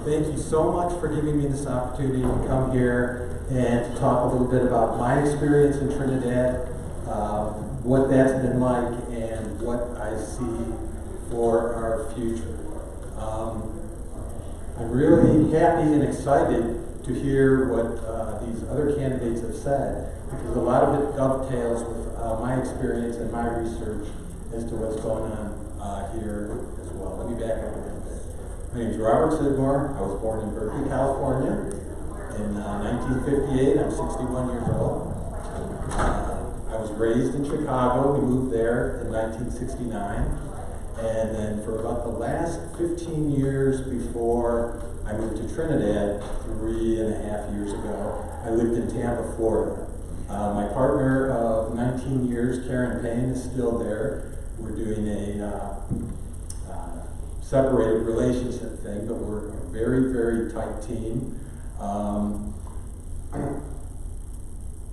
Thank you so much for giving me this opportunity to come here and to talk a little bit about my experience in Trinidad, what that's been like, and what I see for our future. I'm really happy and excited to hear what these other candidates have said, because a lot of it dovetails with my experience and my research as to what's going on here as well. Let me back up a little bit. My name is Robert Scidmore. I was born in Berkeley, California in 1958. I'm 61 years old. I was raised in Chicago. We moved there in 1969. And then for about the last 15 years before I moved to Trinidad 3.5 years ago, I lived in Tampa, Florida. My partner of 19 years, Karen Payne, is still there. We're doing a separated relationship thing, but we're a very, very tight team.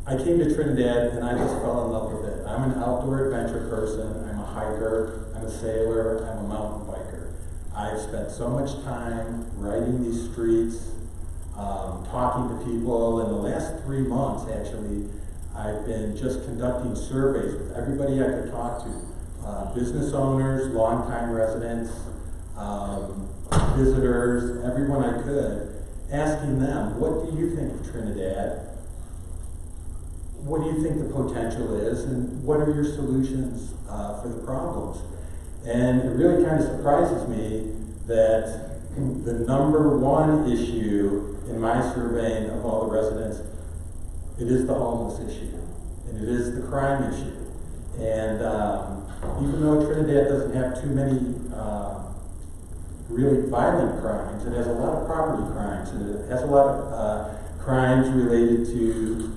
I came to Trinidad and I just fell in love with it. I'm an outdoor adventure person. I'm a hiker. I'm a sailor. I'm a mountain biker. I've spent so much time riding these streets, talking to people. In the last 3 months, actually, I've been just conducting surveys with everybody I could talk to. Business owners, longtime residents, visitors, everyone I could, asking them, what do you think of Trinidad? What do you think the potential is, and what are your solutions for the problems? And it really kind of surprises me that the number one issue in my surveying of all the residents, it is the homeless issue, and it is the crime issue. And even though Trinidad doesn't have too many really violent crimes, it has a lot of property crimes, and it has a lot of crimes related to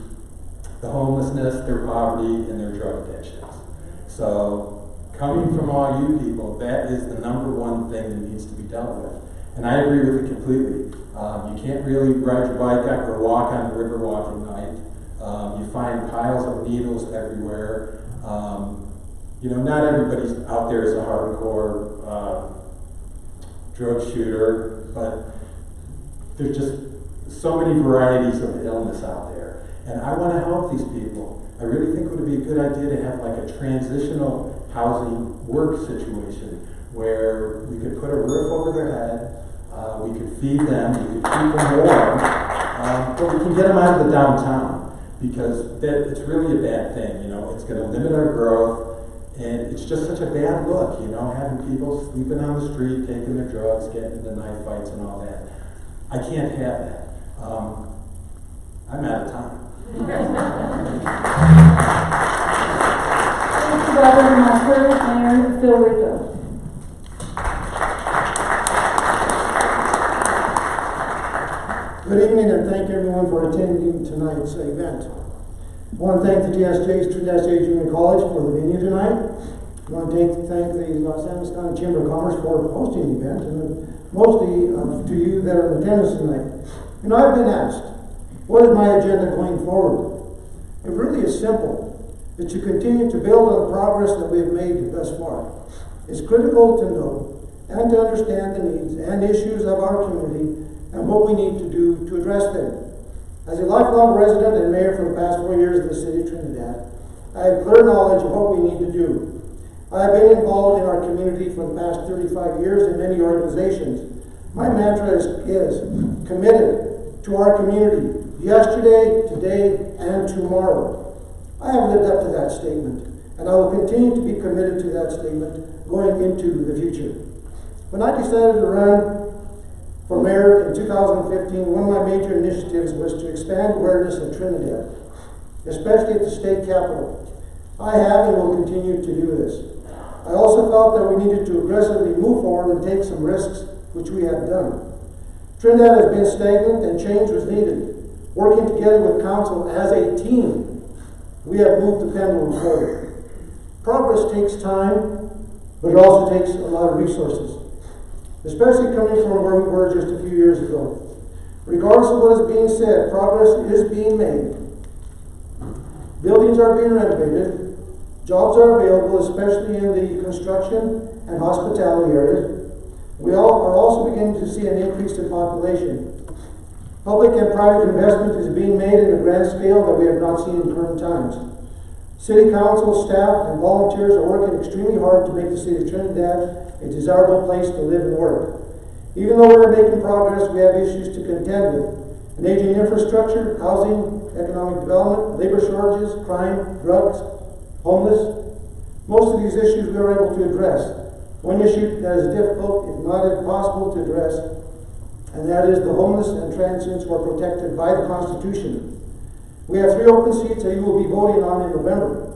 the homelessness, their poverty, and their drug addictions. So, coming from all you people, that is the number one thing that needs to be dealt with. And I agree with it completely. You can't really ride your bike or walk on the river walk at night. You find piles of needles everywhere. Not everybody's out there is a hardcore drug shooter, but there's just so many varieties of illness out there. And I want to help these people. I really think it would be a good idea to have like a transitional housing work situation where we could put a roof over their head, we could feed them, we could keep them warm, but we can get them out of the downtown, because it's really a bad thing. It's going to limit our growth, and it's just such a bad look, having people sleeping on the street, taking their drugs, getting into knife fights and all that. I can't have that. I'm out of time. Thank you, Robert. My first Mayor, Phil Rico. Good evening, and thank everyone for attending tonight's event. I want to thank the Trinidad State Junior College for the venue tonight. I want to thank the Los Angeles County Chamber of Commerce for hosting the event, and mostly to you that are in attendance tonight. I've been asked, what is my agenda going forward? It really is simple. It's to continue to build on the progress that we have made thus far. It's critical to know and to understand the needs and issues of our community and what we need to do to address them. As a lifelong resident and mayor for the past 4 years of the city of Trinidad, I have clear knowledge of what we need to do. I have been involved in our community for the past 35 years in many organizations. My mantra is committed to our community, yesterday, today, and tomorrow. I have lived up to that statement, and I will continue to be committed to that statement going into the future. When I decided to run for mayor in 2015, one of my major initiatives was to expand awareness of Trinidad, especially at the state capitol. I have and will continue to do this. I also felt that we needed to aggressively move forward and take some risks, which we have done. Trinidad has been stagnant and change was needed. Working together with council as a team, we have moved the pendulum forward. Progress takes time, but it also takes a lot of resources, especially coming from where we were just a few years ago. Regardless of what is being said, progress is being made. Buildings are being renovated. Jobs are available, especially in the construction and hospitality areas. We all are also beginning to see an increase in population. Public and private investment is being made at a grand scale that we have not seen in current times. City council, staff, and volunteers are working extremely hard to make the city of Trinidad a desirable place to live and work. Even though we're making progress, we have issues to contend with. An aging infrastructure, housing, economic development, labor shortages, crime, drugs, homeless. Most of these issues we are able to address. One issue that is difficult, if not impossible to address, and that is the homeless and transients who are protected by the Constitution. We have 3 open seats that you will be voting on in November.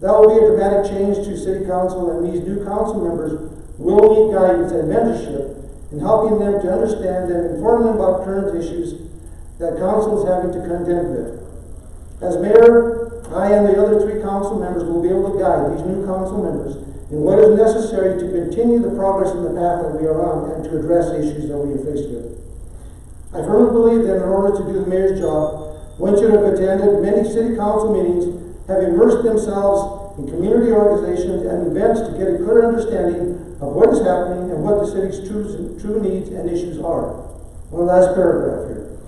That will be a dramatic change to City Council, and these new council members will need guidance and mentorship in helping them to understand and inform them about current issues that council is having to contend with. As mayor, I and the other 3 council members will be able to guide these new council members in what is necessary to continue the progress in the path that we are on and to address issues that we are faced with. I firmly believe that in order to do the mayor's job, one should have attended many city council meetings, have immersed themselves in community organizations and events to get a clear understanding of what is happening and what the city's true needs and issues are. One last paragraph here.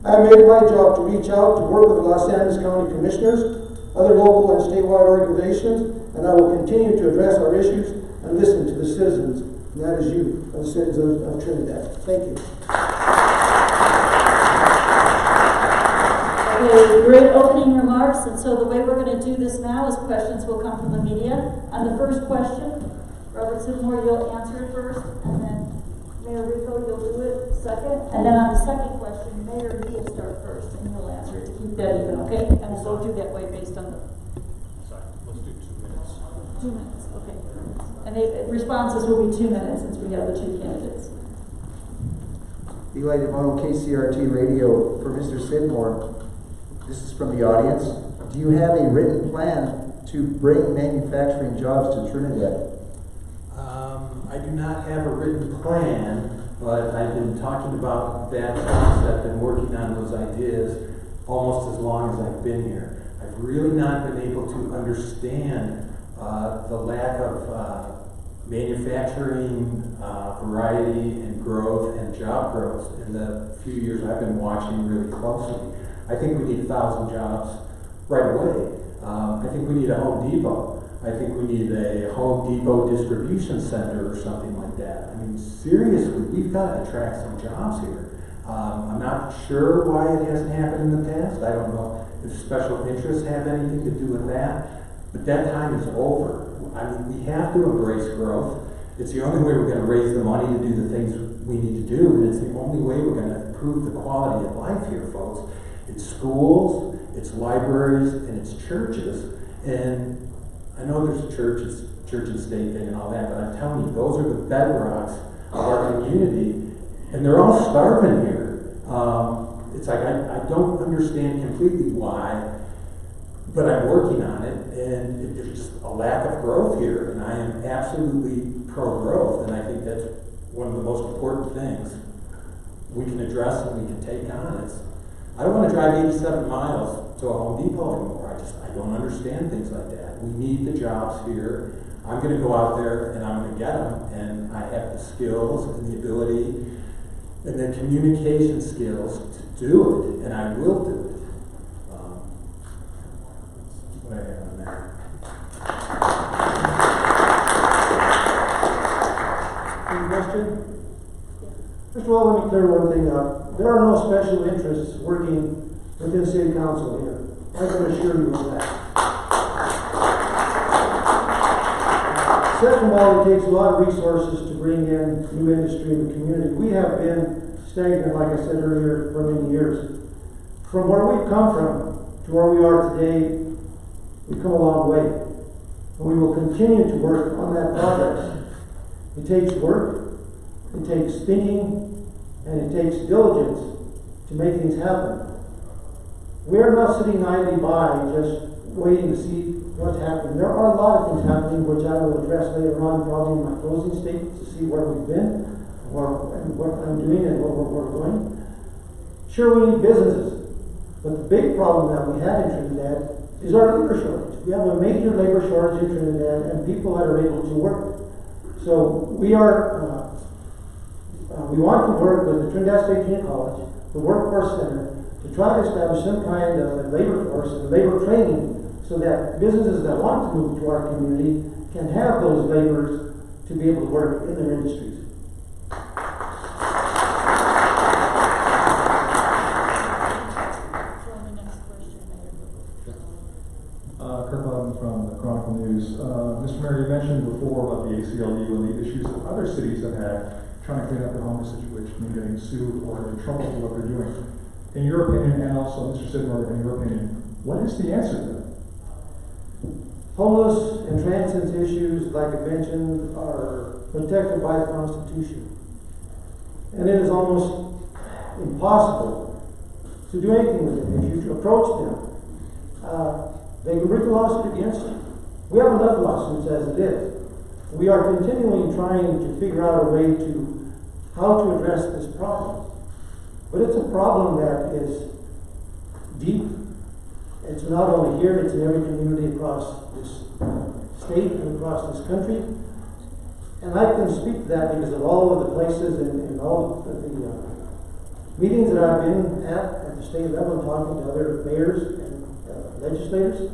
I have made it my job to reach out to work with the Los Angeles County Commissioners, other local and statewide organizations, and I will continue to address our issues and listen to the citizens, and that is you, the citizens of Trinidad. Thank you. Okay, great opening remarks, and so the way we're going to do this now is questions will come from the media. On the first question, Robert Scidmore, you'll answer it first, and then Mayor Rico, you'll do it second, and then on the second question, Mayor, you'll start first, and you'll answer it to keep that even, okay? And we'll do that way based on the... Sorry, let's do 2 minutes. 2 minutes, okay. And the responses will be 2 minutes since we have the 2 candidates. Eli DeMono, KCRT Radio. For Mr. Scidmore, this is from the audience. Do you have a written plan to bring manufacturing jobs to Trinidad? I do not have a written plan, but I've been talking about that concept and working on those ideas almost as long as I've been here. I've really not been able to understand the lack of manufacturing variety and growth and job growth in the few years I've been watching really closely. I think we need 1,000 jobs right away. I think we need a Home Depot. I think we need a Home Depot distribution center or something like that. I mean, seriously, we've got to attract some jobs here. I'm not sure why it hasn't happened in the past. I don't know if special interests have anything to do with that, but that time is over. I mean, we have to embrace growth. It's the only way we're going to raise the money to do the things we need to do, and it's the only way we're going to improve the quality of life here, folks. It's schools, it's libraries, and it's churches. And I know there's a church and state thing and all that, but I'm telling you, those are the bedrocks of our community, and they're all starving here. It's like I don't understand completely why, but I'm working on it, and there's just a lack of growth here, and I am absolutely pro-growth, and I think that's one of the most important things we can address and we can take on. I don't want to drive 87 miles to a Home Depot anymore. I don't understand things like that. We need the jobs here. I'm going to go out there and I'm going to get them, and I have the skills and the ability and the communication skills to do it, and I will do it. What I have on that. Any question? First of all, let me clear one thing up. There are no special interests working within City Council here. I can assure you of that. Second of all, it takes a lot of resources to bring in new industry in the community. We have been stagnant, like I said earlier, for many years. From where we've come from to where we are today, we've come a long way. And we will continue to work on that progress. It takes work, it takes thinking, and it takes diligence to make things happen. We are not sitting idly by just waiting to see what's happening. There are a lot of things happening, which I will address later on, probably in my closing statement, to see where we've been, and what I'm doing, and where we're going. Sure, we need businesses, but the big problem that we have in Trinidad is our labor shortage. We have a major labor shortage in Trinidad, and people that are able to work. So we are We want to work with the Trinidad State Junior College, the Workforce Center, to try to establish some kind of a labor force and labor training so that businesses that want to move to our community can have those laborers to be able to work in their industries. Kirk Levin from the Chronicle News. Mr. Mayor, you mentioned before about the ACLU and the issues that other cities have had trying to clean up their homeless situation and getting sued or in trouble for what they're doing. In your opinion, and also Mr. Scidmore, in your opinion, what is the answer to that? Homeless and transit issues, like I mentioned, are protected by the Constitution. And it is almost impossible to do anything with them if you approach them. They can bring a lawsuit against you. We have enough lawsuits as it is. We are continually trying to figure out a way to how to address this problem. But it's a problem that is deep. It's not only here, it's in every community across this state and across this country. And I can speak to that because of all of the places and all of the meetings that I've been at the state level, talking to other mayors and legislators.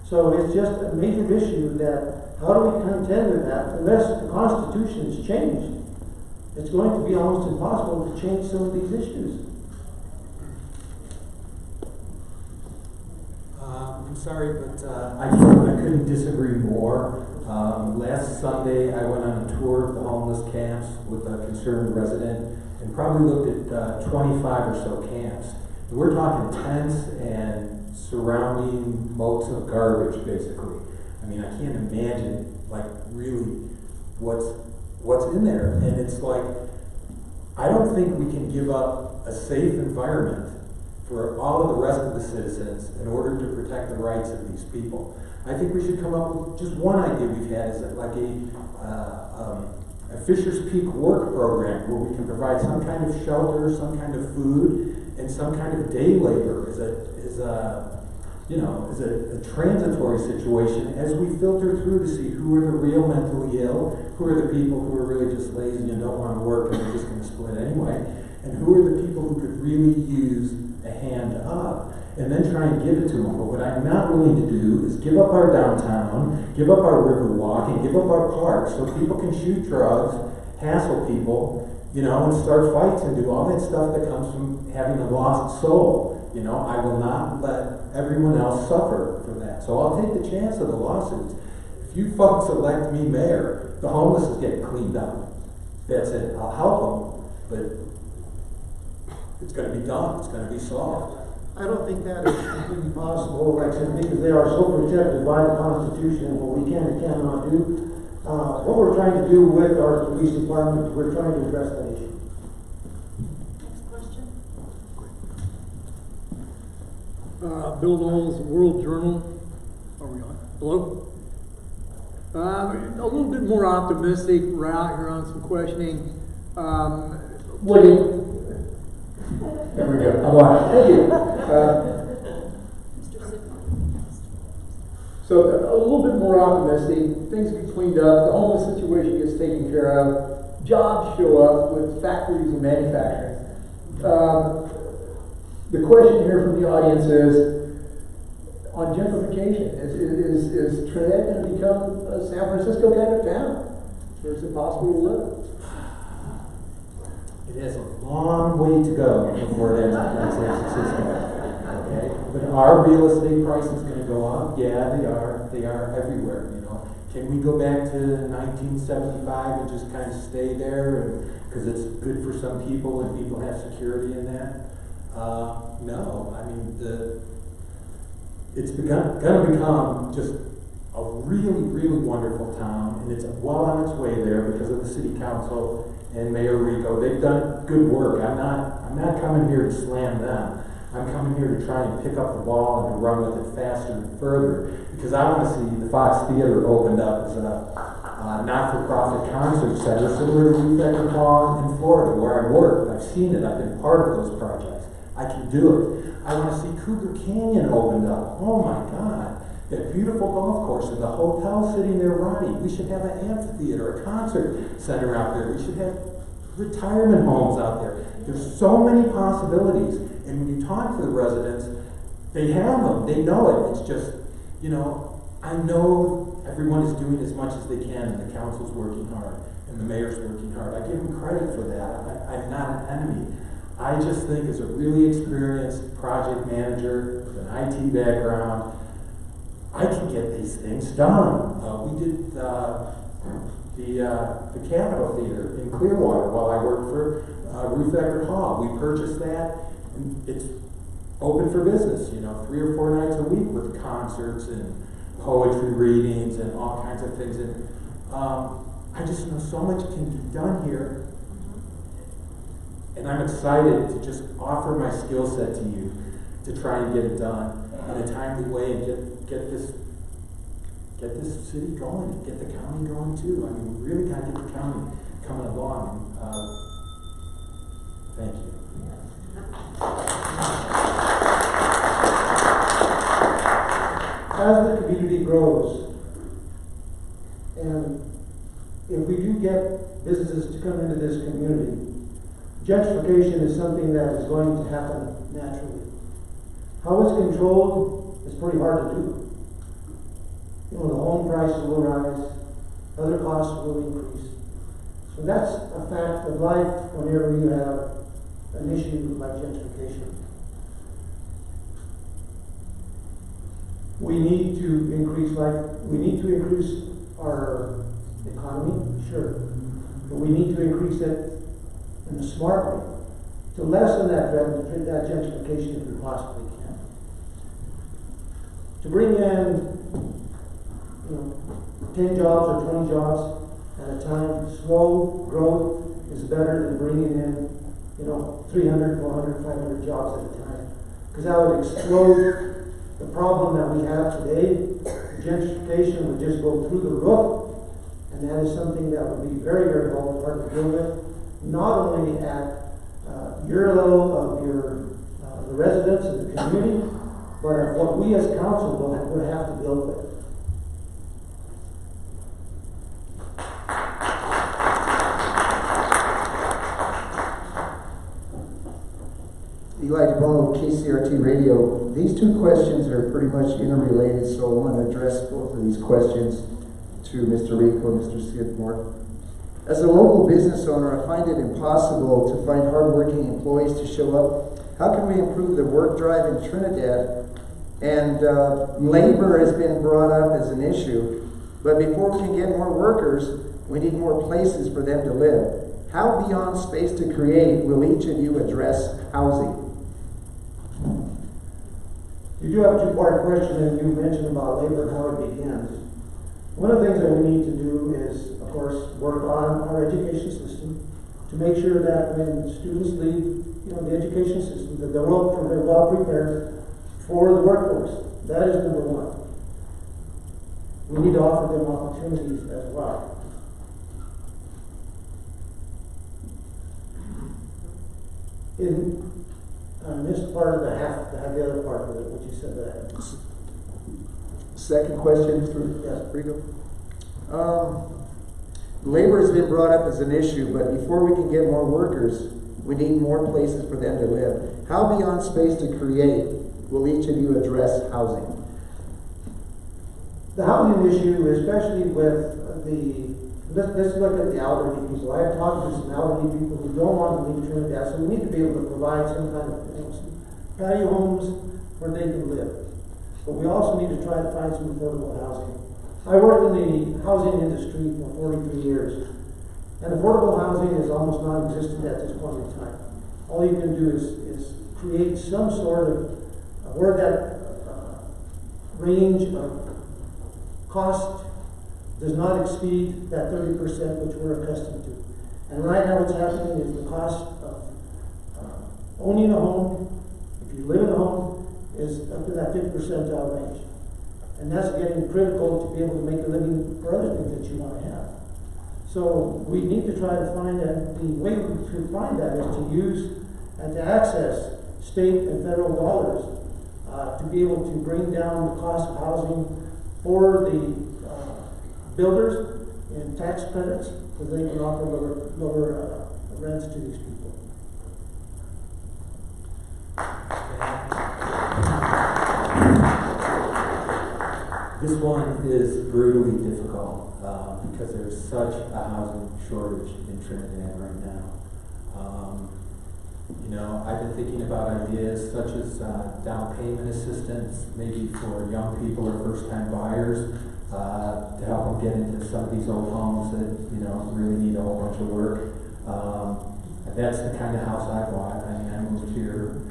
So it's just a major issue that how do we contend with that unless the Constitution is changed? It's going to be almost impossible to change some of these issues. I'm sorry, but I couldn't disagree more. Last Sunday, I went on a tour of the homeless camps with a concerned resident and probably looked at 25 or so camps. And we're talking tents and surrounding moats of garbage, basically. I mean, I can't imagine, like, really what's in there. And it's like, I don't think we can give up a safe environment for all of the rest of the citizens in order to protect the rights of these people. I think we should come up with just one idea we've had is that like a Fisher's Peak work program where we can provide some kind of shelter, some kind of food, and some kind of day labor as a transitory situation as we filter through to see who are the real mentally ill, who are the people who are really just lazy and don't want to work and they're just going to split anyway, and who are the people who could really use a hand up, and then try and give it to them. But what I'm not willing to do is give up our downtown, give up our river walk, and give up our parks so people can shoot drugs, hassle people, and start fights and do all that stuff that comes from having a lost soul. I will not let everyone else suffer for that. So I'll take the chance of the lawsuits. If you folks elect me mayor, the homeless is getting cleaned up. That's it. I'll help them, but it's going to be done. It's going to be solved. I don't think that is completely possible, like I said, because they are so protected by the Constitution and what we can and cannot do. What we're trying to do with our police department, we're trying to address that issue. Next question. Bill Knowles, World Journal. Are we on? Hello? A little bit more optimistic route here on some questioning. There we go. I'm on. Thank you. Mr. Scidmore. So a little bit more optimistic. Things get cleaned up. The homeless situation gets taken care of. Jobs show up with factories and manufacturing. The question here from the audience is on gentrification. Is Trinidad going to become a San Francisco kind of town? Or is it possible to live? It has a long way to go before it ends up in San Francisco. Okay? But are real estate prices going to go up? Yeah, they are. They are everywhere. Can we go back to 1975 and just kind of stay there because it's good for some people and people have security in that? No. I mean, it's going to become just a really, really wonderful town, and it's well on its way there because of the city council and Mayor Rico. They've done good work. I'm not coming here to slam them. I'm coming here to try and pick up the ball and to run with it faster and further because I want to see the Fox Theater opened up as a not-for-profit concert center similar to Youth Echo Hall in Florida where I work. I've seen it. I've been part of those projects. I can do it. I want to see Cougar Canyon opened up. Oh my God. That beautiful golf course and the hotel sitting there running. We should have an amphitheater, a concert center out there. We should have retirement homes out there. There's so many possibilities, and when you talk to the residents, they have them, they know it. It's just, you know, I know everyone is doing as much as they can, and the council's working hard, and the mayor's working hard. I give them credit for that. I'm not an enemy. I just think as a really experienced project manager with an IT background, I can get these things done. We did the Capitol Theater in Clearwater while I worked for Ruth Eckerd Hall. We purchased that, and it's open for business, you know, 3 or 4 nights a week with concerts and poetry readings and all kinds of things. And I just know so much can be done here. And I'm excited to just offer my skill set to you to try and get it done in a timely way and get this city going and get the county going too. I mean, we really got to get the county coming along. Thank you. As the community grows, and if we do get businesses to come into this community, gentrification is something that is going to happen naturally. How it's controlled is pretty hard to do. You know, the home prices will rise, other costs will increase. So that's a fact of life whenever you have an issue like gentrification. We need to increase our economy, sure, but we need to increase it in a smart way to lessen that gentrification if we possibly can. To bring in, 10 jobs or 20 jobs at a time, slow growth is better than bringing in, 300, 400, 500 jobs at a time, because that would explode the problem that we have today. Gentrification would just go through the roof, and that is something that would be very, very hard to deal with, not only at your level of the residents of the community, but at what we as council would have to deal with. Eli DeBono, KCRT Radio. These two questions are pretty much interrelated, so I want to address both of these questions to Mr. Rico and Mr. Scidmore. As a local business owner, I find it impossible to find hardworking employees to show up. How can we improve the work drive in Trinidad? And labor has been brought up as an issue, but before we can get more workers, we need more places for them to live. How beyond space to create will each of you address housing? You do have a two-part question, and you mentioned about labor and how it begins. One of the things that we need to do is, of course, work on our education system to make sure that when students leave, the education system, that they're well prepared for the workforce. That is number one. We need to offer them opportunities as well. I missed part of the other part of it, what you said that. Second question, Mr. Yes. Rico. Labor has been brought up as an issue, but before we can get more workers, we need more places for them to live. How beyond space to create will each of you address housing? The housing issue, especially with let's look at the elderly people. I have talked to some elderly people who don't want to leave Trinidad, so we need to be able to provide some kind of some patio homes where they can live. But we also need to try to find some affordable housing. I worked in the housing industry for 43 years, and affordable housing is almost non-existent at this point in time. All you can do is create some sort of where that range of cost does not exceed that 30% which we're accustomed to. And right now what's happening is the cost of owning a home, if you live in a home, is up to that 50% range. And that's getting critical to be able to make a living for other things that you want to have. So we need to try to find that. The way to find that is to use and to access state and federal dollars to be able to bring down the cost of housing for the builders and tax credits, so they can offer lower rents to these people. This one is brutally difficult because there's such a housing shortage in Trinidad right now. I've been thinking about ideas such as down payment assistance, maybe for young people or first-time buyers, to help them get into some of these old homes that really need a whole bunch of work. That's the kind of house I bought. I mean, I moved here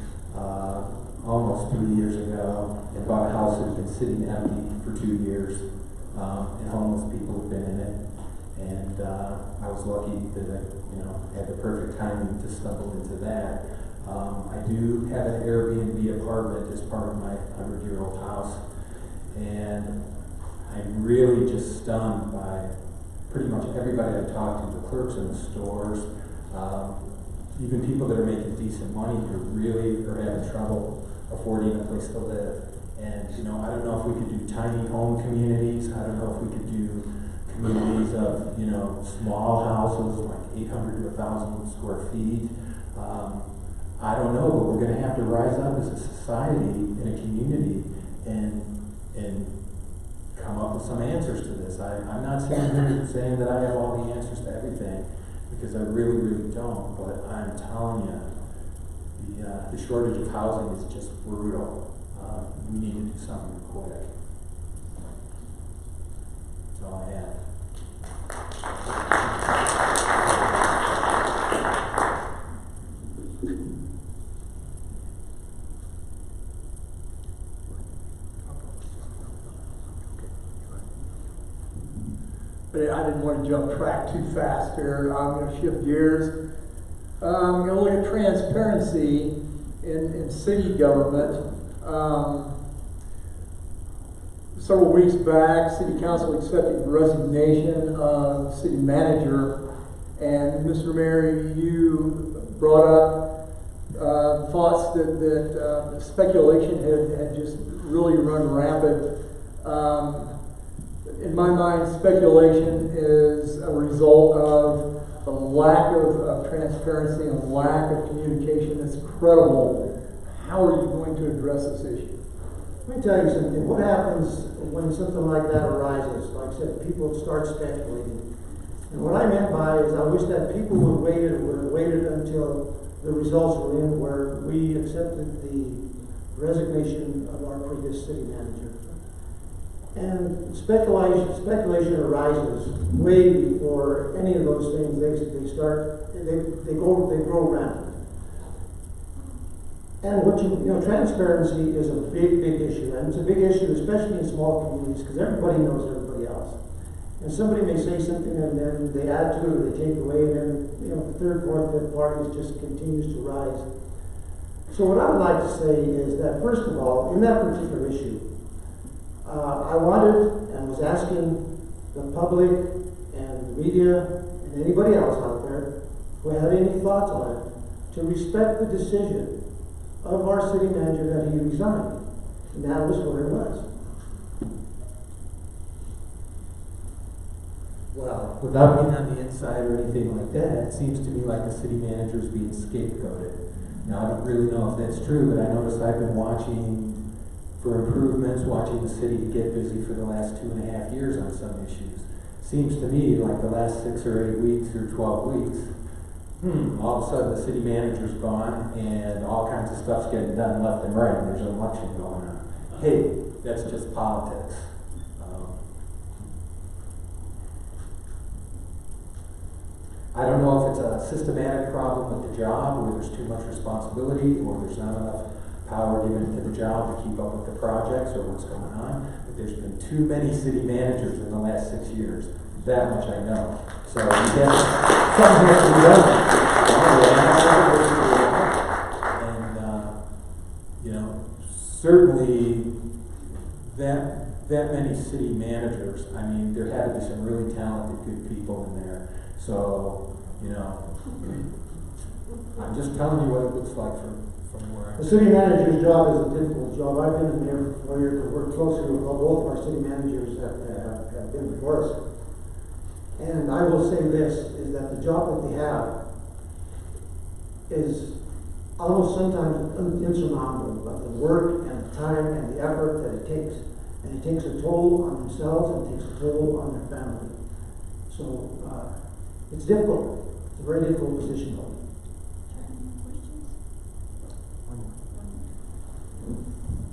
almost 3 years ago and bought a house that's been sitting empty for 2 years, and homeless people have been in it. And I was lucky that I had the perfect timing to stumble into that. I do have an Airbnb apartment as part of my 100-year-old house, and I'm really just stunned by pretty much everybody I talk to, the clerks in the stores, even people that are making decent money who really are having trouble affording a place to live. And I don't know if we could do tiny home communities. I don't know if we could do communities of small houses like 800 to 1,000 square feet. I don't know, but we're going to have to rise up as a society in a community and come up with some answers to this. I'm not saying that I have all the answers to everything, because I really, really don't. But I'm telling you, the shortage of housing is just brutal. We need to do something quick. That's all I have. But I didn't want to jump track too fast here. I'm going to shift gears. I'm going to look at transparency in city government. Several weeks back, City Council accepted the resignation of City Manager, and Mr. Mayor, you brought up thoughts that speculation had just really run rampant. In my mind, speculation is a result of a lack of transparency and a lack of communication that's credible. How are you going to address this issue? Let me tell you something. What happens when something like that arises? Like I said, people start speculating. And what I meant by is I wish that people would have waited until the results were in, where we accepted the resignation of our previous city manager. And speculation arises way before any of those things. They grow rampant. And transparency is a big issue, and it's a big issue, especially in small communities, because everybody knows everybody else. And somebody may say something, and then they add to it or they take away, and then the third, fourth, fifth parties just continues to rise. So what I would like to say is that, first of all, in that particular issue, I wanted and was asking the public and the media and anybody else out there who had any thoughts on it to respect the decision of our city manager that he resigned. And that was what it was. Well, without being on the inside or anything like that, it seems to me like the city manager is being scapegoated. Now, I don't really know if that's true, but I noticed I've been watching for improvements, watching the city get busy for the last 2.5 years on some issues. Seems to me like the last 6 or 8 weeks or 12 weeks, all of a sudden the city manager's gone and all kinds of stuff's getting done left and right, and there's an election going on. Hey, that's just politics. I don't know if it's a systematic problem with the job, where there's too much responsibility, or there's not enough power given to the job to keep up with the projects, or what's going on. But there's been too many city managers in the last 6 years. That much I know. So something has to be done. And certainly that many city managers. I mean, there had to be some really talented, good people in there. So I'm just telling you what it looks like from where The city manager's job is a difficult job. I've been in there for 4 years. I've worked closely with both our city managers that have been before us. And I will say this, is that the job that they have is almost sometimes insurmountable, but the work and the time and the effort that it takes. And it takes a toll on themselves and it takes a toll on their family. So it's difficult. It's a very difficult position to hold.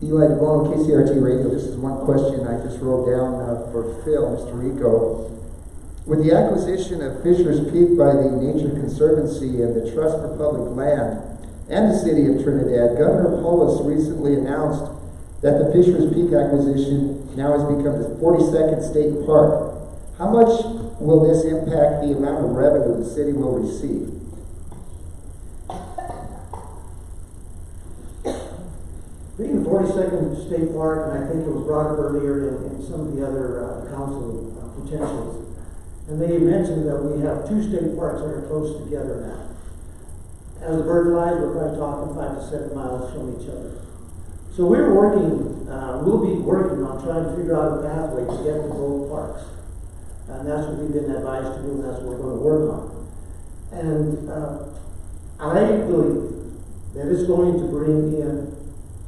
Eli DeBono, KCRT Radio. This is one question I just wrote down for Phil, Mr. Rico. With the acquisition of Fisher's Peak by the Nature Conservancy and the Trust for Public Land and the City of Trinidad, Governor Polis recently announced that the Fisher's Peak acquisition now has become the 42nd state park. How much will this impact the amount of revenue the city will receive? Being the 42nd state park, and I think it was brought up earlier in some of the other council potentials, and they mentioned that we have two state parks that are close together now. As the bird flies, we're probably talking 5 to 7 miles from each other. So we're working, we'll be working on trying to figure out a pathway to get to both parks. And that's what we've been advised to do, and that's what we're going to work on. And I believe that it's going to bring in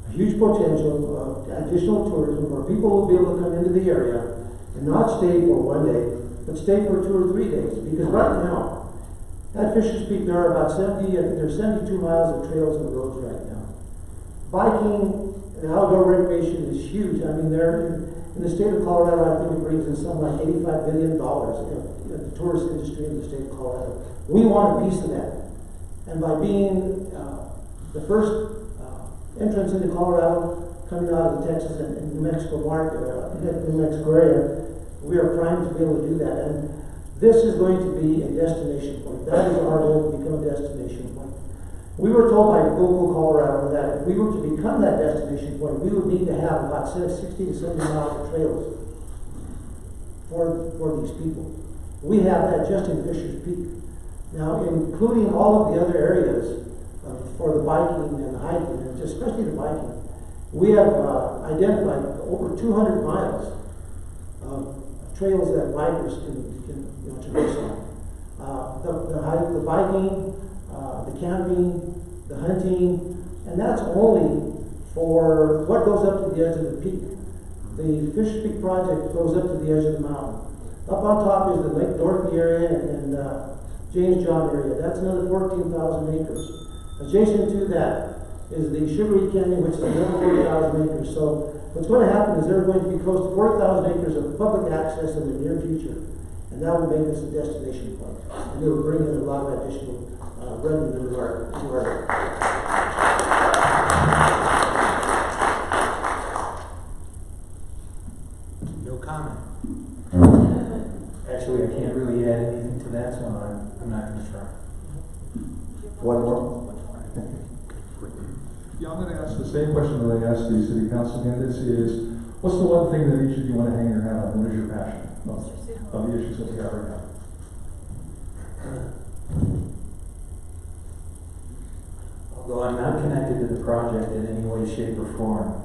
a huge potential of additional tourism where people will be able to come into the area and not stay for 1 day, but stay for 2 or 3 days. Because right now, at Fisher's Peak, there are about 70, I think there's 72 miles of trails and roads right now. Biking and outdoor recreation is huge. I mean, in the state of Colorado, I think it brings in something like $85 billion in the tourist industry in the state of Colorado. We want a piece of that. And by being the first entrance into Colorado, coming out of the Texas and New Mexico market, New Mexico area, we are primed to be able to do that. And this is going to be a destination point. That is our goal, to become a destination point. We were told by local Colorado that if we were to become that destination point, we would need to have about 60 to 70 miles of trails for these people. We have that just in Fisher's Peak. Now, including all of the other areas for the biking and the hiking, and especially the biking, we have identified over 200 miles of trails that bikers can traverse on. The biking, the camping, the hunting, and that's only for what goes up to the edge of the peak. The Fisher's Peak project goes up to the edge of the mountain. Up on top is the Lake Dorothy area and James John area. That's another 14,000 acres. Adjacent to that is the Sugar Canyon, which is another 40,000 acres. So what's going to happen is there are going to be close to 40,000 acres of public access in the near future. And that will make this a destination point. And it will bring in a lot of additional revenue to our No comment. Actually, I can't really add anything to that, so I'm not going to try. One more? Yeah, I'm going to ask the same question that I asked the city council candidates is, what's the one thing that each of you want to hang your hat on? What is your passion of the issues that we have right now? Although I'm not connected to the project in any way, shape, or form,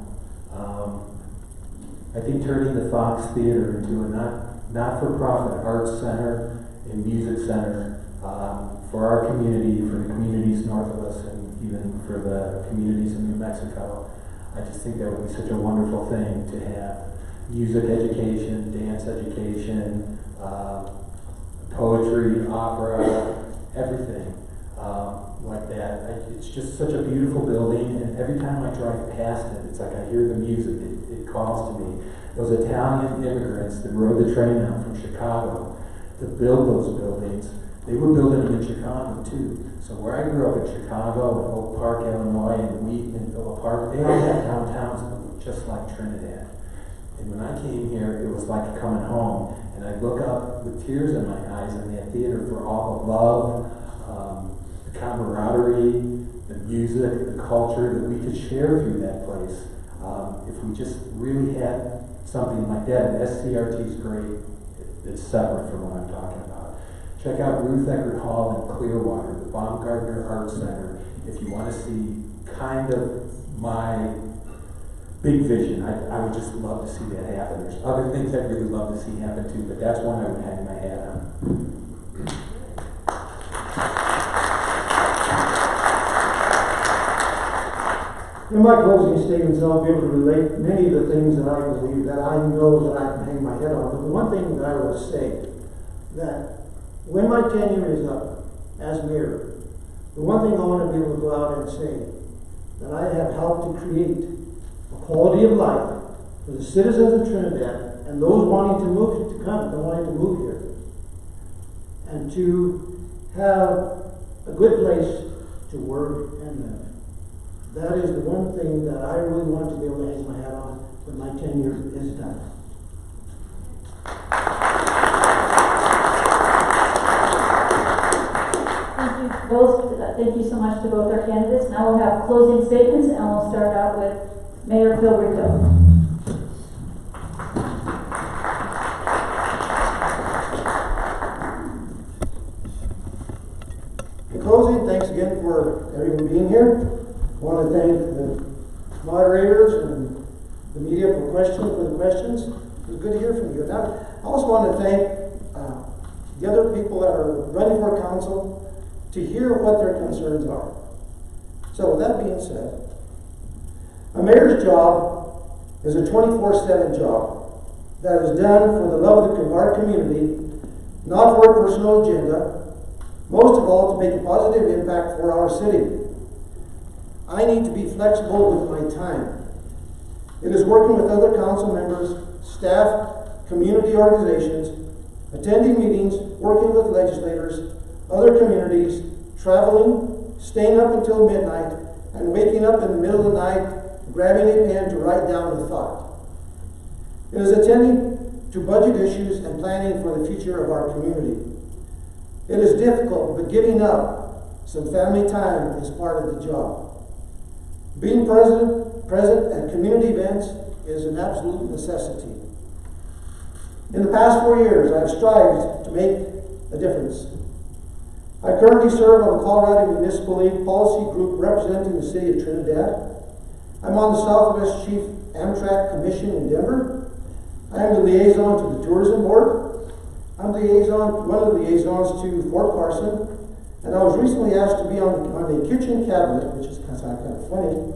I think turning the Fox Theater into a not-for-profit arts center and music center for our community, for the communities north of us, and even for the communities in New Mexico, I just think that would be such a wonderful thing to have music education, dance education, poetry, opera, everything like that. It's just such a beautiful building, and every time I drive past it, it's like I hear the music. It calls to me. Those Italian immigrants that rode the train out from Chicago to build those buildings, they were building them in Chicago too. So where I grew up in Chicago, and Oak Park, Illinois, and Wheaton and Villa Park, they all had downtowns that looked just like Trinidad. And when I came here, it was like coming home. And I look up with tears in my eyes in that theater for all the love, the camaraderie, the music, the culture that we could share through that place. If we just really had something like that, SCRT is great. It's separate from what I'm talking about. Check out Ruth Eckerd Hall in Clearwater, the Baumgartner Art Center, if you want to see kind of my big vision. I would just love to see that happen. There's other things I'd really love to see happen too, but that's one I would hang my hat on. In my closing statements, I'll be able to relate many of the things that I believe, that I know that I can hang my head on. But the one thing that I will say, that when my tenure is up as mayor, the one thing I want to be able to go out and say, that I have helped to create a quality of life for the citizens of Trinidad and those wanting to move to come, and wanting to move here, and to have a good place to work and live. That is the one thing that I really want to be able to hang my hat on when my tenure is done. Thank you so much to both our candidates. Now we'll have closing statements, and we'll start out with Mayor Phil Rico. In closing, thanks again for everyone being here. I want to thank the moderators and the media for the questions. It was good to hear from you. And I also want to thank the other people that are running for council to hear what their concerns are. So with that being said, a mayor's job is a 24/7 job that is done for the love of our community, not for a personal agenda, most of all to make a positive impact for our city. I need to be flexible with my time. It is working with other council members, staff, community organizations, attending meetings, working with legislators, other communities, traveling, staying up until midnight, and waking up in the middle of the night, grabbing a pen to write down a thought. It is attending to budget issues and planning for the future of our community. It is difficult, but giving up some family time is part of the job. Being present at community events is an absolute necessity. In the past 4 years, I have strived to make a difference. I currently serve on the Colorado Municipal League Policy Group representing the city of Trinidad. I'm on the Southwest Chief Amtrak Commission in Denver. I am the liaison to the Tourism Board. I'm one of the liaisons to Fort Carson, and I was recently asked to be on the kitchen cabinet, which is kind of funny,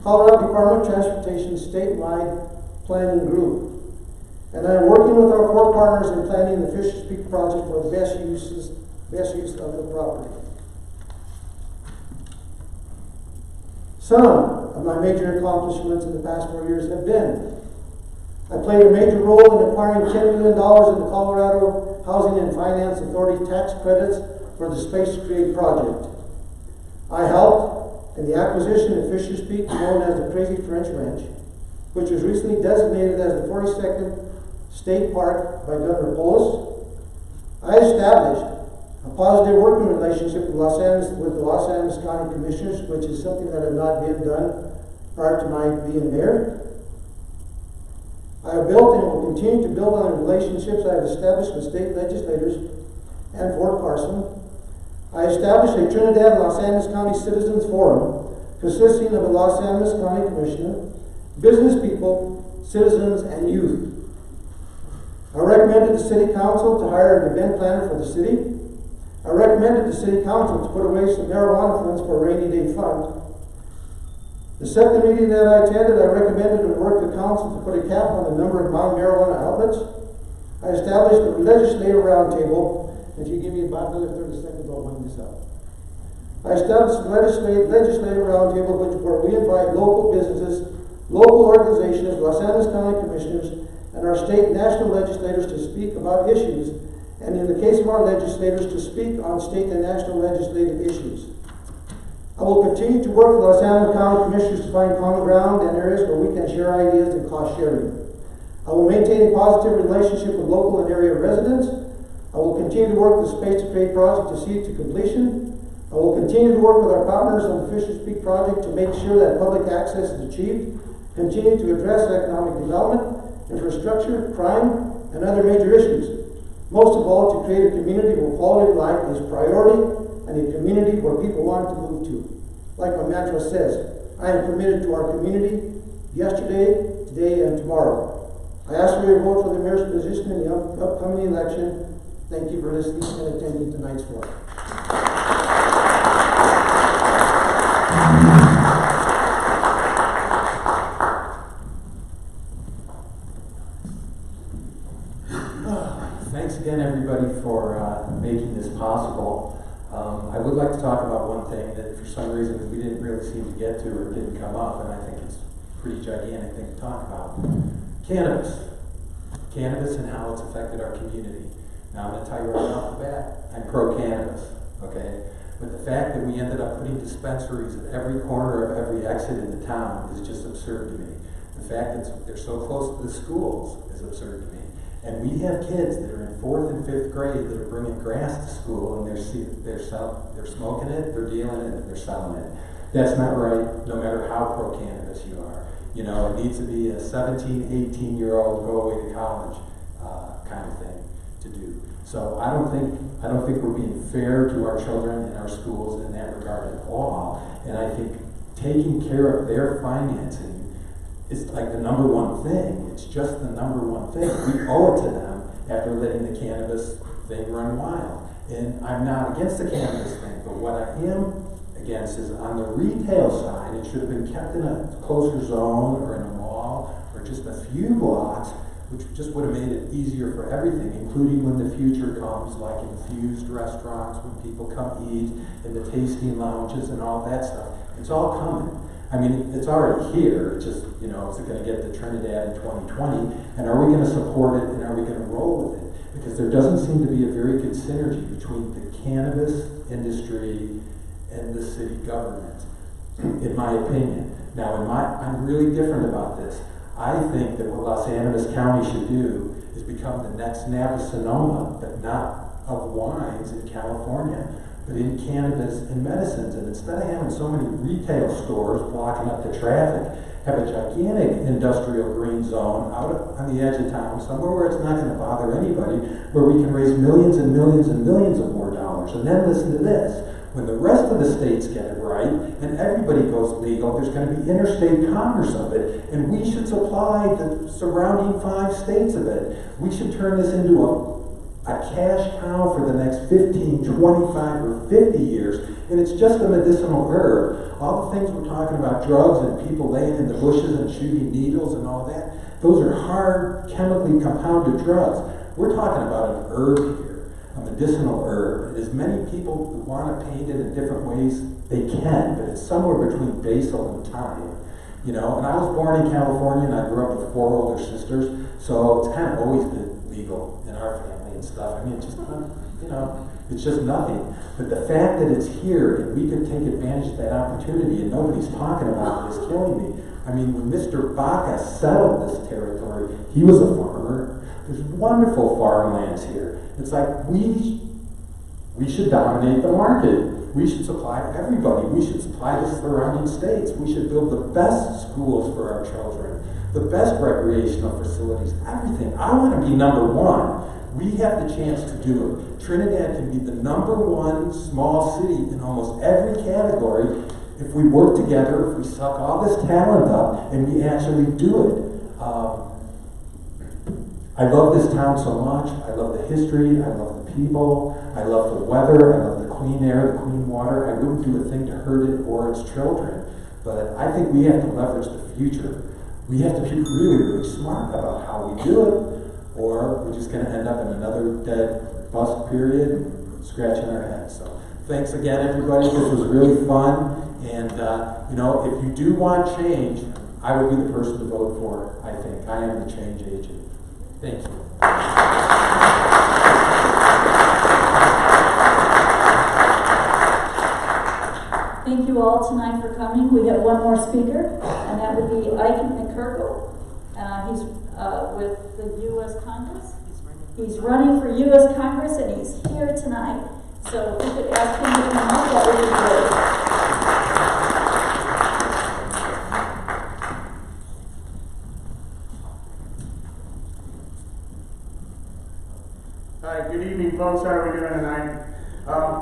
Colorado Department of Transportation statewide planning group. And I'm working with our core partners in planning the Fisher's Peak project for the best use of the property. Some of my major accomplishments in the past 4 years have been: I played a major role in acquiring $10 million in the Colorado Housing and Finance Authority tax credits for the Space Create project. I helped in the acquisition of Fisher's Peak, known as the Crazy French Ranch, which was recently designated as the 42nd State Park by Governor Polis. I established a positive working relationship with the Los Angeles County Commissioners, which is something that had not been done prior to my being mayor. I have built and will continue to build on the relationships I have established with state legislators and Fort Carson. I established a Trinidad Los Angeles County Citizens Forum consisting of a Los Angeles County Commissioner, business people, citizens, and youth. I recommended the City Council to hire an event planner for the city. I recommended the City Council to put away some marijuana funds for a rainy day fund. The second meeting that I attended, I recommended and worked the council to put a cap on the number of marijuana outlets. I established a legislative roundtable. If you give me about another 30 seconds, I'll wind this up. I established a legislative roundtable where we invite local businesses, local organizations, Los Angeles County Commissioners, and our state and national legislators to speak about issues, and in the case of our legislators, to speak on state and national legislative issues. I will continue to work with Los Angeles County Commissioners to find common ground and areas where we can share ideas and cost sharing. I will maintain a positive relationship with local and area residents. I will continue to work with the Space to Create project to see it to completion. I will continue to work with our partners on the Fisher's Peak project to make sure that public access is achieved, continue to address economic development, infrastructure, crime, and other major issues. Most of all, to create a community where quality of life is priority and a community where people want to move to. Like my mantra says, I am committed to our community yesterday, today, and tomorrow. I ask for your vote for the mayor's position in the upcoming election. Thank you for listening and attending tonight's forum. Thanks again, everybody, for making this possible. I would like to talk about one thing that for some reason we didn't really seem to get to or didn't come up, and I think it's a pretty gigantic thing to talk about. Cannabis. Cannabis and how it's affected our community. Now, I'm going to tell you right off the bat, I'm pro-cannabis, okay? But the fact that we ended up putting dispensaries at every corner of every exit in the town is just absurd to me. The fact that they're so close to the schools is absurd to me. And we have kids that are in 4th and 5th grade that are bringing grass to school, and they're smoking it, they're dealing it, and they're selling it. That's not right, no matter how pro-cannabis you are. You know, it needs to be a 17, 18-year-old go away to college kind of thing to do. So I don't think we're being fair to our children and our schools in that regard at all. And I think taking care of their financing is like the number one thing. It's just the number one thing. We owe it to them after letting the cannabis thing run wild. And I'm not against the cannabis thing, but what I am against is on the retail side, it should have been kept in a closer zone or in a mall or just a few blocks, which just would have made it easier for everything, including when the future comes, like infused restaurants, when people come eat, and the tasting lounges and all that stuff. It's all coming. I mean, it's already here. It's just, you know, is it going to get to Trinidad in 2020? And are we going to support it, and are we going to roll with it? Because there doesn't seem to be a very good synergy between the cannabis industry and the city government, in my opinion. Now, I'm really different about this. I think that what Los Angeles County should do is become the next Napa-Sonoma, but not of wines in California, but in cannabis and medicines. And instead of having so many retail stores blocking up the traffic, have a gigantic industrial green zone out on the edge of town, somewhere where it's not going to bother anybody, where we can raise millions and millions and millions of more dollars. And then listen to this. When the rest of the states get it right, and everybody goes legal, there's going to be interstate commerce of it, and we should supply the surrounding 5 states of it. We should turn this into a cash cow for the next 15, 25, or 50 years, and it's just a medicinal herb. All the things we're talking about, drugs and people laying in the bushes and shooting needles and all that, those are hard, chemically compounded drugs. We're talking about an herb here, a medicinal herb. As many people who want to paint it in different ways, they can, but it's somewhere between basil and thyme. You know, and I was born in California, and I grew up with 4 older sisters, so it's kind of always been legal in our family and stuff. I mean, it's just, you know, it's just nothing. But the fact that it's here, and we could take advantage of that opportunity, and nobody's talking about it, is killing me. I mean, when Mr. Baca settled this territory, he was a farmer. There's wonderful farmlands here. It's like we should dominate the market. We should supply everybody. We should supply the surrounding states. We should build the best schools for our children, the best recreational facilities, everything. I want to be number one. We have the chance to do it. Trinidad can be the number one small city in almost every category if we work together, if we suck all this talent up, and we actually do it. I love this town so much. I love the history. I love the people. I love the weather. I love the clean air, the clean water. I wouldn't do a thing to hurt it or its children. But I think we have to leverage the future. We have to be really, really smart about how we do it, or we're just going to end up in another dead bust period, scratching our heads. So thanks again, everybody. This was really fun. And, you know, if you do want change, I would be the person to vote for, I think. I am the change agent. Thank you. Thank you all tonight for coming. We have one more speaker, and that would be Ike McCurkle. He's with the U.S. Congress. He's running for U.S. Congress, and he's here tonight. So if we could ask him to come up, that would be great. Good evening, folks. How are we doing tonight?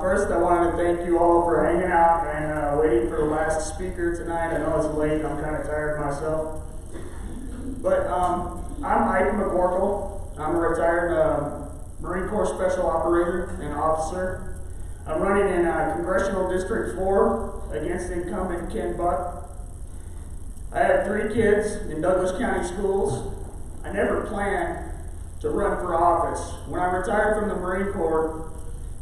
First, I wanted to thank you all for hanging out and waiting for the last speaker tonight. I know it's late. I'm kind of tired myself. But I'm Ike McCorkle. I'm a retired Marine Corps Special Operator and Officer. I'm running in Congressional District 4 against incumbent Ken Buck. I have 3 kids in Douglas County schools. I never planned to run for office. When I retired from the Marine Corps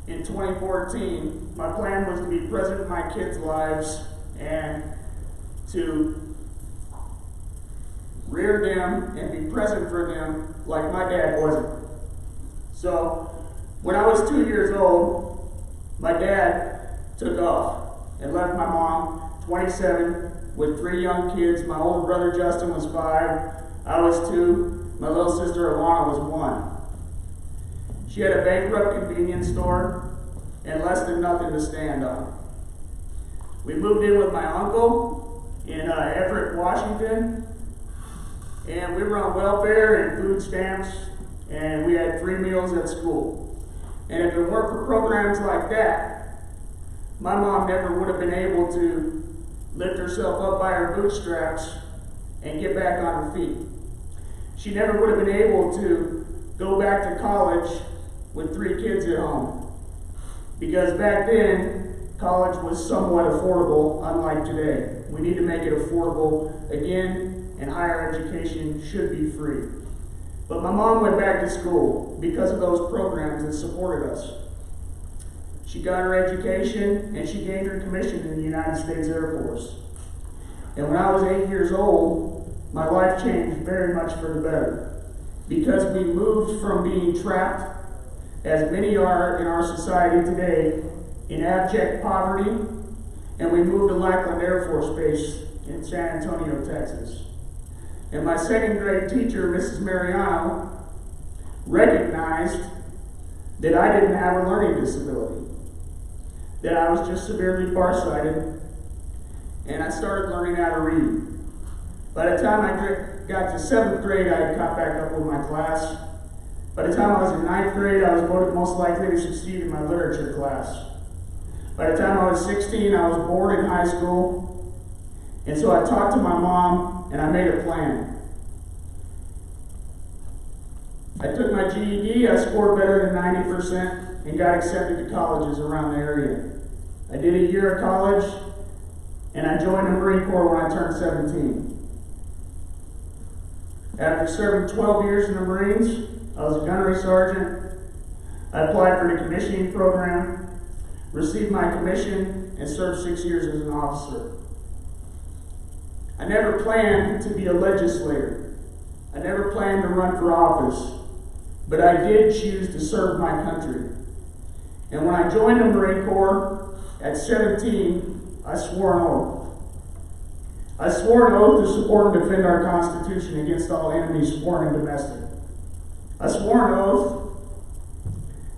in 2014, my plan was to be present in my kids' lives and to rear them and be present for them like my dad wasn't. So, when I was 2 years old, my dad took off and left my mom, 27, with 3 young kids. My older brother Justin was 5, I was 2, my little sister Alana was 1. She had a bankrupt convenience store and less than nothing to stand on. We moved in with my uncle in Everett, Washington, and we were on welfare and food stamps, and we had 3 meals at school. And if it weren't for programs like that, my mom never would have been able to lift herself up by her bootstraps and get back on her feet. She never would have been able to go back to college with 3 kids at home. Because back then, college was somewhat affordable, unlike today. We need to make it affordable again, and higher education should be free. But my mom went back to school because of those programs that supported us. She got her education and she gained her commission in the United States Air Force. And when I was 8 years old, my life changed very much for the better. Because we moved from being trapped, as many are in our society today, in abject poverty, and we moved to Lackland Air Force Base in San Antonio, Texas. And my 2nd grade teacher, Mrs. Mariano, recognized that I didn't have a learning disability, that I was just severely farsighted, and I started learning how to read. By the time I got to 7th grade, I had caught back up with my class. By the time I was in 9th grade, I was voted most likely to succeed in my literature class. By the time I was 16, I was bored in high school, and so I talked to my mom, and I made a plan. I took my GED, I scored better than 90%, and got accepted to colleges around the area. I did a year of college, and I joined the Marine Corps when I turned 17. After serving 12 years in the Marines, I was a gunnery sergeant. I applied for the commissioning program, received my commission, and served 6 years as an officer. I never planned to be a legislator. I never planned to run for office, but I did choose to serve my country. And when I joined the Marine Corps at 17, I swore an oath. I swore an oath to support and defend our Constitution against all enemies, foreign and domestic. I swore an oath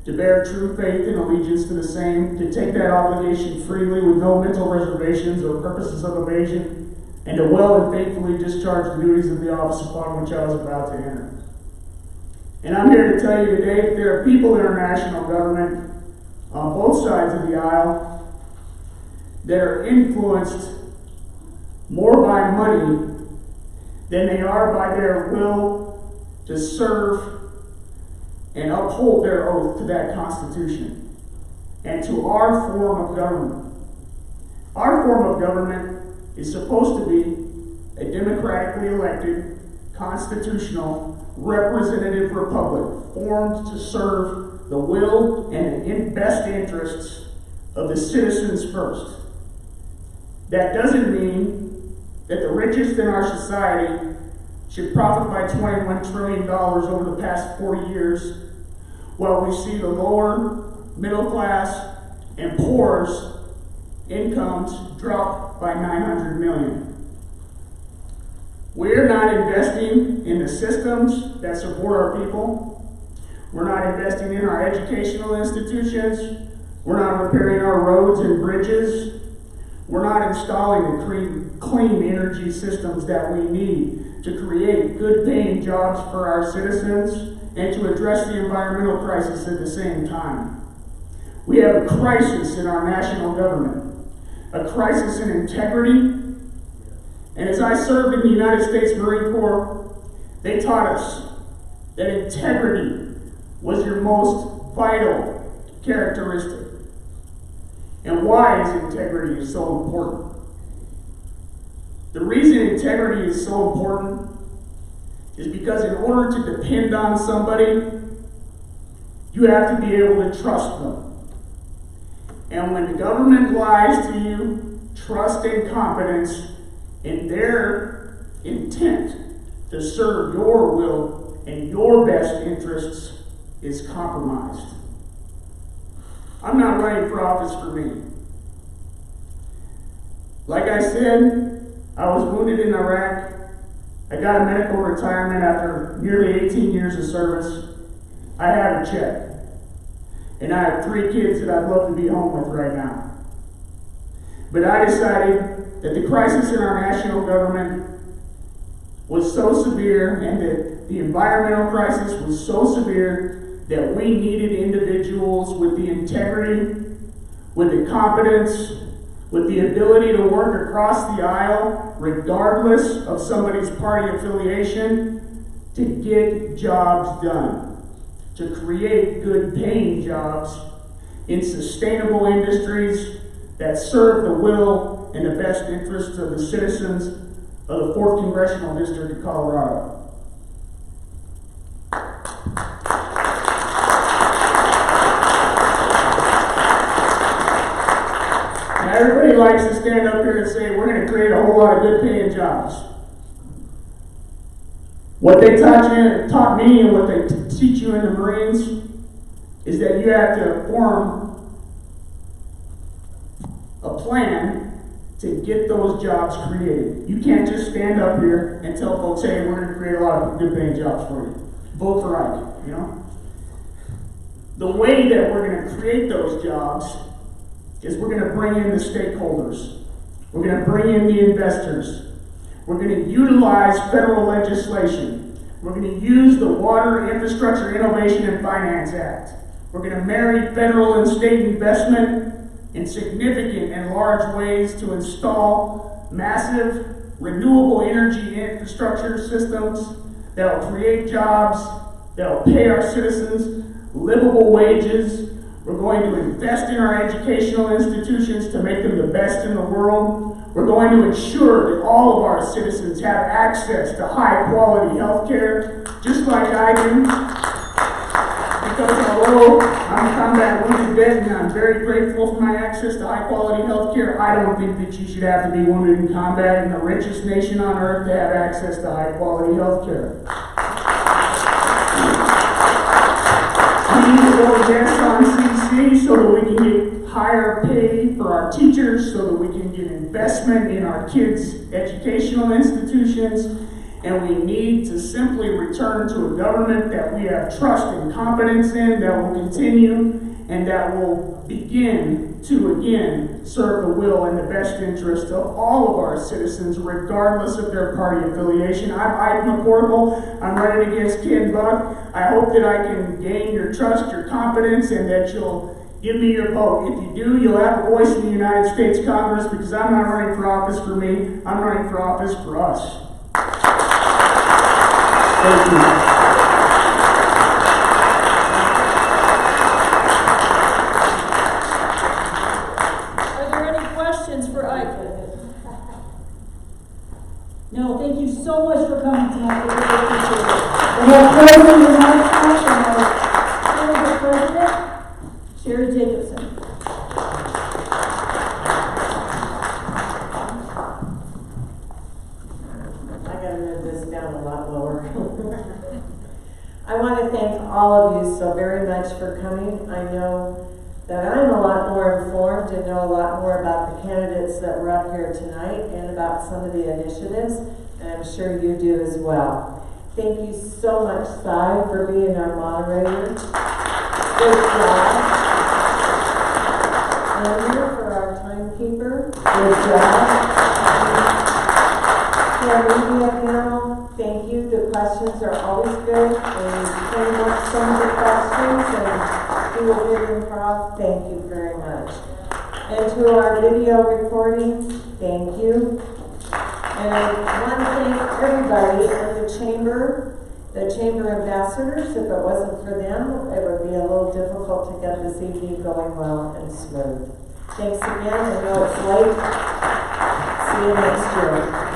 to bear true faith and allegiance to the same, to take that obligation freely with no mental reservations or purposes of evasion, and to well and faithfully discharge the duties of the office upon which I was about to enter. And I'm here to tell you today that there are people in our national government on both sides of the aisle that are influenced more by money than they are by their will to serve and uphold their oath to that Constitution and to our form of government. Our form of government is supposed to be a democratically elected, constitutional, representative republic formed to serve the will and the best interests of the citizens first. That doesn't mean that the richest in our society should profit by $21 trillion over the past 40 years, while we see the lower, middle class, and poor's incomes drop by 900 million. We're not investing in the systems that support our people. We're not investing in our educational institutions. We're not repairing our roads and bridges. We're not installing the clean energy systems that we need to create good paying jobs for our citizens and to address the environmental crisis at the same time. We have a crisis in our national government, a crisis in integrity. And as I served in the United States Marine Corps, they taught us that integrity was your most vital characteristic. And why is integrity so important? The reason integrity is so important is because in order to depend on somebody, you have to be able to trust them. And when the government lies to you, trust and confidence in their intent to serve your will and your best interests is compromised. I'm not running for office for me. Like I said, I was wounded in Iraq. I got a medical retirement after nearly 18 years of service. I have a check. And I have 3 kids that I'd love to be home with right now. But I decided that the crisis in our national government was so severe and that the environmental crisis was so severe that we needed individuals with the integrity, with the competence, with the ability to work across the aisle, regardless of somebody's party affiliation, to get jobs done, to create good paying jobs in sustainable industries that serve the will and the best interests of the citizens of the 4th Congressional District of Colorado. Now, everybody likes to stand up here and say, we're going to create a whole lot of good paying jobs. What they taught me and what they teach you in the Marines is that you have to form a plan to get those jobs created. You can't just stand up here and tell folks, hey, we're going to create a lot of good paying jobs for you. Vote for Ike, you know? The way that we're going to create those jobs is we're going to bring in the stakeholders. We're going to bring in the investors. We're going to utilize federal legislation. We're going to use the Water Infrastructure Innovation and Finance Act. We're going to marry federal and state investment in significant and large ways to install massive renewable energy infrastructure systems that will create jobs, that will pay our citizens livable wages. We're going to invest in our educational institutions to make them the best in the world. We're going to ensure that all of our citizens have access to high-quality health care, just like I do. Because although I'm a combat wounded vet and I'm very grateful for my access to high-quality health care, I don't think that you should have to be wounded in combat in the richest nation on earth to have access to high-quality health care. We need to go yes on CC so that we can get higher pay for our teachers, so that we can get investment in our kids' educational institutions, and we need to simply return to a government that we have trust and confidence in, that will continue, and that will begin to again serve the will and the best interest of all of our citizens, regardless of their party affiliation. I'm Ike McCorkle. I'm running against Ken Buck. I hope that I can gain your trust, your confidence, and that you'll give me your vote. If you do, you'll have a voice in the United States Congress, because I'm not running for office for me. I'm running for office for us. Thank you. No, thank you so much for coming tonight. We really appreciate it. We have President Remarks and our President, Sherry Jacobson. I gotta move this down a lot lower. I want to thank all of you so very much for coming. I know that I'm a lot more informed and know a lot more about the candidates that were up here tonight and about some of the initiatives, and I'm sure you do as well. Thank you so much, Cy, for being our moderator. Good job. Andrew, for our timekeeper. Good job. To our media panel, thank you. The questions are always good, and you came up some of the questions, and do a good improv, thank you very much. And to our video recording, thank you. And I want to thank everybody in the chamber ambassadors. If it wasn't for them, it would be a little difficult to get this evening going well and smooth. Thanks again. I know it's late. See you next year.